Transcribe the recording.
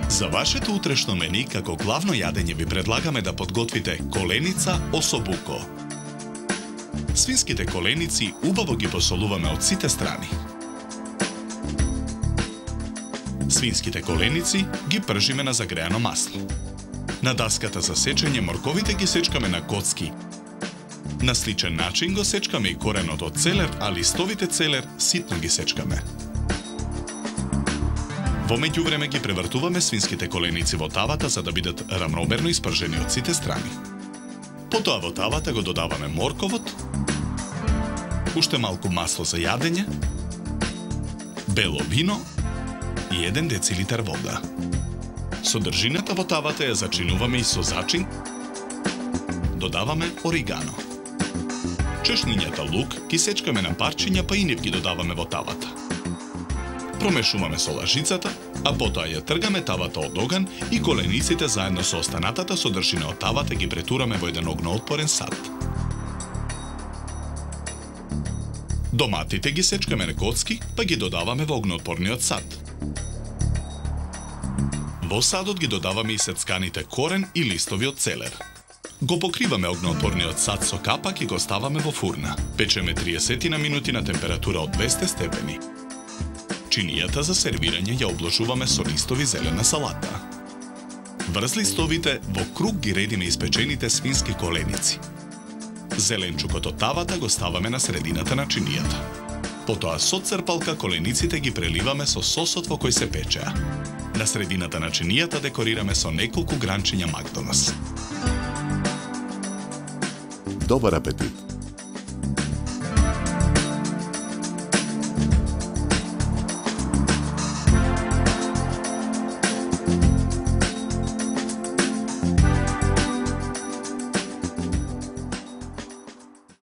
За вашето утрешно мени, како главно јадење ви предлагаме да подготвите коленица особуко. Свинските коленици убаво ги посолуваме од сите страни. Свинските коленици ги пржиме на загреано масло. На даската за сечење морковите ги сечкаме на коцки. На сличен начин го сечкаме и коренот од целер, а листовите целер ситно ги сечкаме. Во меѓувреме ги превртуваме свинските коленици во тавата за да бидат рамномерно испржени од сите страни. Потоа во тавата го додаваме морковот, уште малку масло за јадење, бело вино и 1 децилитар вода. Содржината во тавата ја зачинуваме и со зачин, додаваме оригано. Чешнињата лук ги сечкаме на парчиња, па и нив ги додаваме во тавата. Промешуваме со лажицата, а потоа ја тргаме тавата од оган и колениците заедно со останатата содржина од тавата ги претураме во еден огноотпорен сад. Доматите ги сечкаме на коцки, па ги додаваме во огноотпорниот сад. Во садот ги додаваме и сецканите корен и листови од целер. Го покриваме огноотпорниот сад со капак и го ставаме во фурна. Печеме 30 минути на температура од 200 степени. Чинијата за сервирање ја обложуваме со листови зелена салата. Врз листовите во круг ги редиме испечените свински коленици. Зеленчукот од тавата го ставаме на средината на чинијата. Потоа со црпалка колениците ги преливаме со сосот во кој се печеа. На средината на чинијата декорираме со неколку гранчиња макдонас. Добар апетит!